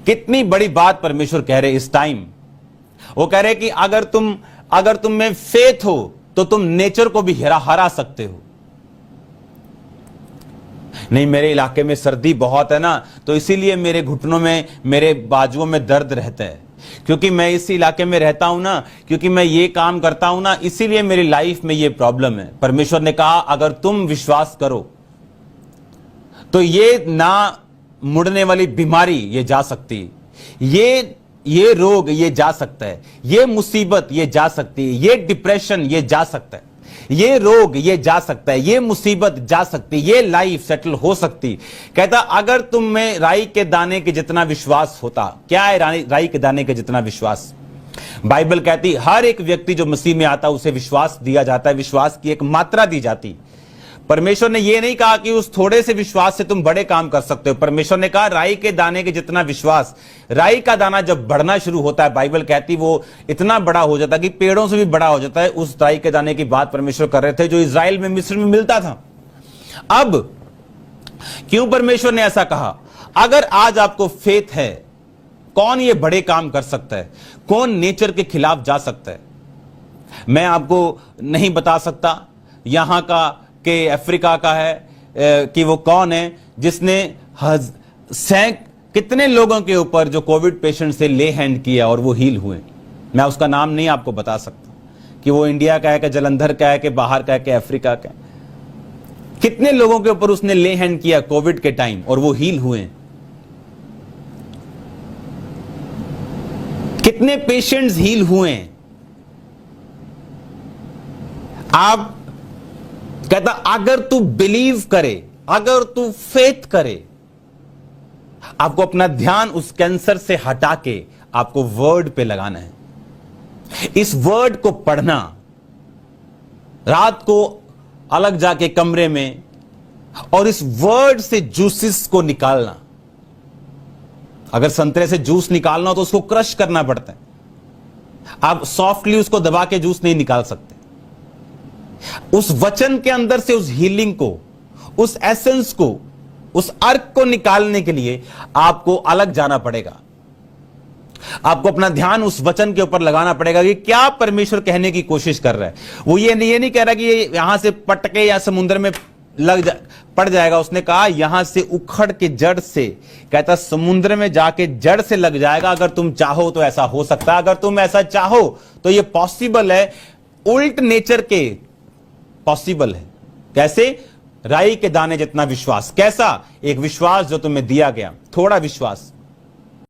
कितनी बड़ी बात परमेश्वर कह रहे इस टाइम। वो कह रहे कि अगर तुम में फेथ हो तो तुम नेचर को भी हरा सकते हो। नहीं, मेरे इलाके में सर्दी बहुत है ना, तो इसीलिए मेरे घुटनों में, मेरे बाजुओं में दर्द रहता है, क्योंकि मैं इस इलाके में रहता हूं ना, क्योंकि मैं ये काम करता हूं ना, इसीलिए मेरी लाइफ में ये प्रॉब्लम है। परमेश्वर ने कहा अगर तुम विश्वास करो तो ये ना मुड़ने वाली बीमारी ये जा सकती है, ये रोग ये जा सकता है, ये मुसीबत ये जा सकती है, ये डिप्रेशन ये जा सकता है, ये रोग ये जा सकता है, ये मुसीबत जा सकती, ये लाइफ सेटल हो सकती। कहता अगर तुम में राई के दाने के जितना विश्वास होता। क्या है राई के दाने के जितना विश्वास? बाइबल कहती हर एक व्यक्ति जो मसीह में आता उसे विश्वास दिया जाता है, विश्वास की एक मात्रा दी जाती। परमेश्वर ने यह नहीं कहा कि उस थोड़े से विश्वास से तुम बड़े काम कर सकते हो। परमेश्वर ने कहा राई के दाने के जितना विश्वास। राई का दाना जब बढ़ना शुरू होता है, बाइबल कहती वो इतना बड़ा हो जाता है कि पेड़ों से भी बड़ा हो जाता है। उस राई के दाने की बात परमेश्वर कर रहे थे जो इजराइल में, मिस्र में मिलता था। अब क्यों परमेश्वर ने ऐसा कहा? अगर आज आपको फेथ है, कौन ये बड़े काम कर सकता है? कौन नेचर के खिलाफ जा सकता है? मैं आपको नहीं बता सकता यहां का कि अफ्रीका का है कि वो कौन है जिसने कितने लोगों के ऊपर जो कोविड पेशेंट से ले हैंड किया और वो हील हुए। मैं उसका नाम नहीं आपको बता सकता कि वो इंडिया का है कि जलंधर का है कि बाहर का है कि अफ्रीका का है। कितने लोगों के ऊपर उसने ले हैंड किया कोविड के टाइम और वो हील हुए। कितने पेशेंट्स हील हुए। आप कहता अगर तू बिलीव करे, अगर तू फेथ करे, आपको अपना ध्यान उस कैंसर से हटा के आपको वर्ड पे लगाना है। इस वर्ड को पढ़ना, रात को अलग जाके कमरे में और इस वर्ड से जूसेस को निकालना। अगर संतरे से जूस निकालना हो तो उसको क्रश करना पड़ता है। आप सॉफ्टली उसको दबा के जूस नहीं निकाल सकते। उस वचन के अंदर से उस हीलिंग को, उस एसेंस को, उस अर्क को निकालने के लिए आपको अलग जाना पड़ेगा। आपको अपना ध्यान उस वचन के ऊपर लगाना पड़ेगा कि क्या परमेश्वर कहने की कोशिश कर रहा है। वो ये नहीं कह रहा कि ये यहां से पटके या समुद्र में पड़ जाएगा। उसने कहा यहां से उखड़ के जड़ से, कहता समुद्र में जाके जड़ से लग जाएगा। अगर तुम चाहो तो ऐसा हो सकता है। अगर तुम ऐसा चाहो तो ये पॉसिबल है। उल्ट नेचर के पॉसिबल है। कैसे? राई के दाने जितना विश्वास। कैसा? एक विश्वास जो तुम्हें दिया गया, थोड़ा विश्वास।